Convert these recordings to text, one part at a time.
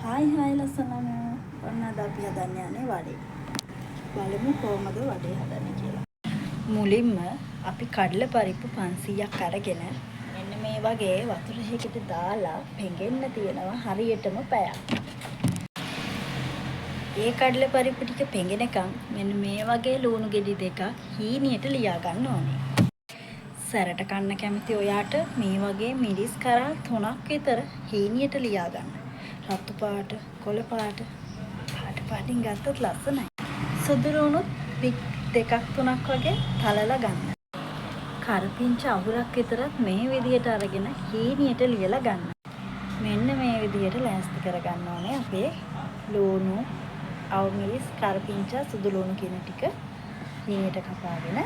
Hi ලස්සනම ඔන්න අද අපි හදන්න යන්නේ වඩේ. බලමු කොහොමද වඩේ හදන්නේ කියලා. මුලින්ම අපි කඩල පරිප්පු 500ක් අරගෙන මෙන්න මේ වගේ වතුර එකකට දාලා පෙඟෙන්න තියනවා හරියටම පැයක්. ඒ කඩල පරිප්පු ටික පෙඟෙනකම් මෙන්න මේ වගේ ලුණු ගෙඩි දෙකක් හීනියට ලියා ගන්න ඕනේ. සැරට කන්න කැමති ඔයාට මේ වගේ මිරිස් කරල් 3ක් විතර හීනියට ලියා ගන්න. රතු පාට, කොළ පාට, පාටින් ගත්තොත් ලස්සනයි. සුදු ලුණුත් පික් 2ක් 3ක් වගේ තලලා ගන්න. කරපිංච අහුරක් විතරත් මේ විදිහට අරගෙන හීනියට ලියලා ගන්න. මෙන්න මේ විදිහට ලෑස්ති කරගන්න ඕනේ අපේ ලුණු, අවමිරිස්, කරපිංච, සුදු ලුණු කියන ටික හීනියට කපාගෙන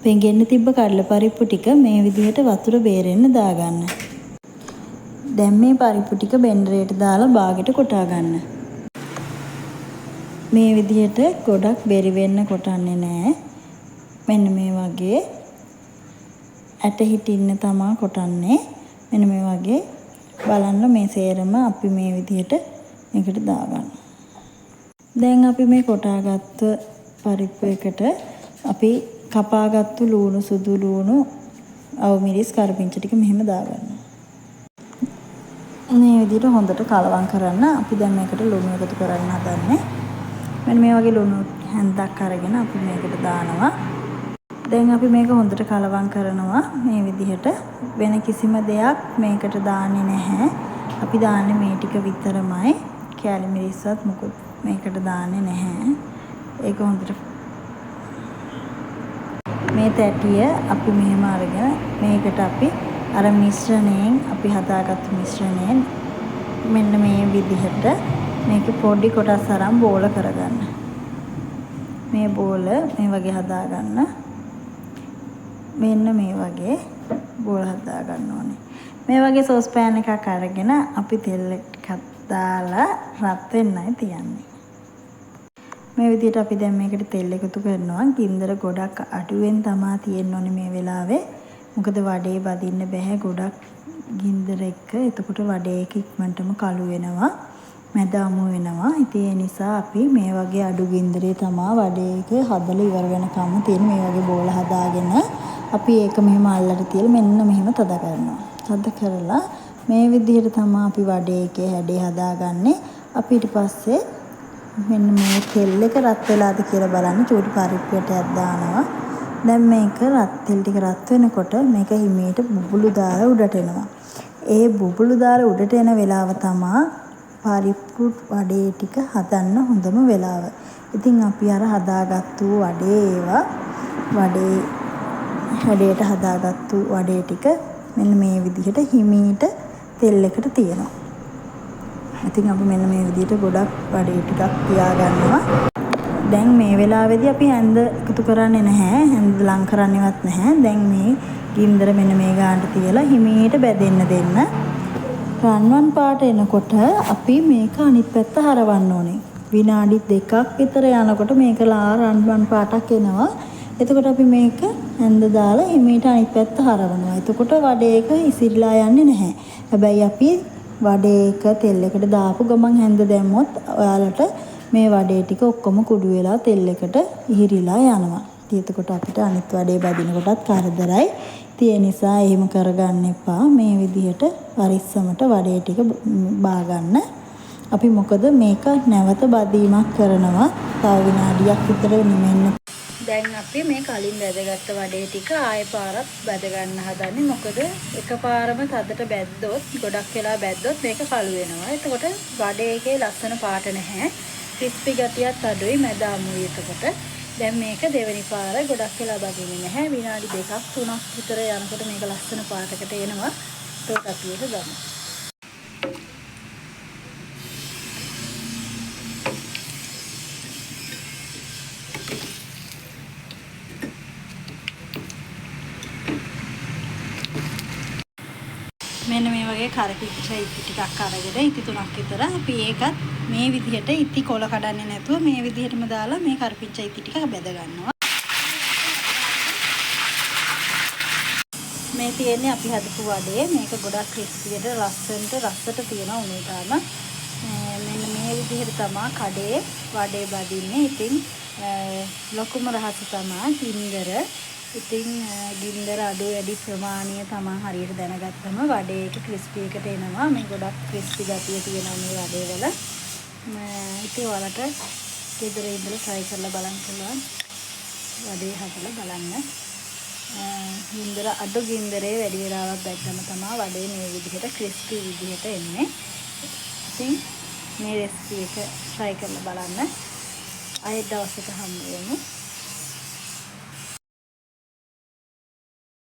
පෙඟෙන්න තිබ්බ කඩල පරිප්පු ටික මේ විදිහට වතුර බේරෙන්න දාගන්න. දැන් මේ පරිප්පු ටික බෙන්ඩරේට දාලා බාගෙට කොටා ගන්න. මේ විදිහට ගොඩක් බෙරි වෙන්න කොටන්නේ නැහැ. මෙන්න මේ වගේ ඇට හිටින්න තමා කොටන්නේ. මෙන්න මේ වගේ බලන්න මේ සේරම අපි මේ විදිහට මේකට දාගන්න. දැන් අපි මේ කොටාගත්ත පරිප්පු එකට අපි කපාගත්තු ලුණු, සුදු ලුණු, අවමිරිස්, කරපිංච ටික මෙහෙම දාගන්න. මේ විදිහට හොඳට කලවම් කරන්න. අපි දැන් මේකට ලුණු එකතු කරන්න හදන්නේ. මෙන්න මේ වගේ ලුණු හැන්දක් අරගෙන අපි මේකට දානවා. දැන් අපි මේක හොඳට කලවම් කරනවා. මේ විදිහට වෙන කිසිම දෙයක් මේකට දාන්නේ නැහැ. අපි දාන්නේ මේ ටික විතරමයි. කැලි මිරිස්වත් මොකුත් මේකට දාන්නේ නැහැ. ඒක හොඳට මේ තැටිය අපි මෙහෙම අරගෙන මේකට අපි අර මිශ්‍රණයෙන් අපි හදාගත්තු මිශ්‍රණයෙන් මෙන්න මේ විදිහට මේක පොඩි කොටස් අරන් බෝල කරගන්න. මේ බෝල මේ වගේ හදාගන්න. මෙන්න මේ වගේ බෝල හදාගන්න ඕනේ. මේ වගේ සෝස් පෑන් එකක් අරගෙන අපි තෙල් ටිකක් දාලා රත් වෙන්නයි තියන්නේ. මේ විදිහට අපි දැන් මේකට තෙල් එකතු කරනවා. ගින්දර ගොඩක් අඩුවෙන් තමා තියෙන්න ඕනේ මේ වෙලාවේ. මොකද වඩේ බදින්න බෑ ගොඩක් ගින්දර එක්ක. එතකොට වඩේ එක ඉක්මනටම කළු වෙනවා. මැද අමු වෙනවා. ඉතින් ඒ නිසා අපි මේ වගේ අඩු ගින්දරේ තමා වඩේ එක හදලා ඉවර වෙනකම් තියෙන මේ වගේ බෝල හදාගෙන අපි ඒක මෙහෙම අල්ලට තියලා මෙන්න මෙහෙම තද කරනවා. තද කරලා මේ විදිහට තමා අපි වඩේ එකේ හැඩේ හදාගන්නේ. අපි ඊට පස්සේ මෙන්න මේ තෙල් එක රත් වෙලාද කියලා බලන්න චූටි පරිප්පුවටයක් දානවා. දැන් මේක තෙල් ටික රත් වෙනකොට මේක හිමීට බුබුලු දාලා උඩට එනවා. ඒ බුබුලු දාලා උඩට එන වෙලාව තමයි පරිප්පු වඩේ ටික හදන්න හොඳම වෙලාව. ඉතින් අපි අර හදාගත්තු වඩේ ඒවා වඩේ හැඩයට හදාගත්තු වඩේ ටික මෙන්න මේ විදිහට හිමීට තෙල් එකට තියනවා. ඉතින් අපි මෙන්න මේ විදිහට ගොඩක් වඩේ ටිකක් තියාගන්නවා. දැන් මේ වෙලාවේදී අපි හැන්ද එකතු කරන්නේ නැහැ. හැන්ද ලං කරන්නේවත් නැහැ. දැන් මේ ගින්දර මෙන්න මේ ගානට තියලා හිමීට බැදෙන්න දෙන්න. රන්වන් පාට එනකොට අපි මේක අනිත් පැත්ත හරවන්න ඕනේ. විනාඩි 2ක් විතර යනකොට මේක රන්වන් පාටක් එනවා. එතකොට අපි මේක හැන්ද දාලා හිමීට අනිත් පැත්ත හරවනවා. එතකොට වඩේ එක ඉසිරිලා යන්නේ නැහැ. හැබැයි අපි වඩේ එක තෙල් එකට දාපු ගමන් හැන්ද දැම්මොත් ඔයාලට මේ වඩේ ටික ඔක්කොම කුඩු වෙලා තෙල් එකට ඉහිරිලා යනවා. ඉතින් එතකොට අපිට අනිත් වඩේ බදින කොටත් කරදරයි. ඒ නිසා එහෙම කරගන්න එපා. මේ විදිහට පරිස්සමට වඩේ ටික බාගන්න. අපි මොකද මේක නැවත බදීමක් කරනවා. තව විනාඩියක් විතර නිමෙන්න. දැන් අපි මේ කලින් බැදගත්ත වඩේ ටික ආයෙ පාරක් බැද ගන්න හදන්නේ. මොකද එකපාරම තදට බැද්දොත් ගොඩක් වෙලා බැද්දොත් මේක කළු වෙනවා. එතකොට වඩේ එකේ ලස්සන පාට නැහැ. ක්‍රිස්පි ගතියත් අඩුයි මැද අමුයි. එතකොට දැන් මේක දෙවෙනි පාර ගොඩක් වෙලා බදින්නේ නැහැ. විනාඩි 2ක් 3ක් විතර යනකොට මේක ලස්සන පාටකට එනවා. ඒක අපි ඒක ගමු. මෙන්න මේ වගේ කරපිච්ච ඉති ටිකක් අරගෙන ඉති 3ක් විතර අපි ඒකත් මේ විදිහට ඉති කොළ කඩන්නේ නැතුව මේ විදිහටම දාලා මේ කරපිච්ච ඉති ටික බෙද ගන්නවා. මේ තියෙන්නේ අපි හදපු වඩේ. මේක ගොඩක් ක්‍රිස්පියට රසට තියෙන උණුතාවම විදිහට තමයි කඩේ වඩේ බදින්නේ. ඉතින් ලොකුම රහස තමයි ගින්දර. ඉතින් ගින්දර අඩු වැඩි ප්‍රමාණය තමයි හරියට දැනගත්තම වඩේ එක ක්‍රිස්පි එකට එනවා. මේ ගොඩක් ක්‍රිස්පි ගතිය තියෙනවා මේ වඩේ වල. ඉතින් ඔයාලට ගෙදර ඉඳලා try කරලා බලන්න පුළුවන්. වඩේ හදලා බලන්න. ගින්දර අඩු ගින්දරේ වැඩි වෙලාවක් දැක්කම තමයි වඩේ මේ විදිහට ක්‍රිස්පි විදිහට එන්නේ. ඉතින් මේ රෙසිපි එක try කරලා බලන්න. ආයෙත් දවසක හම්බ වෙමු.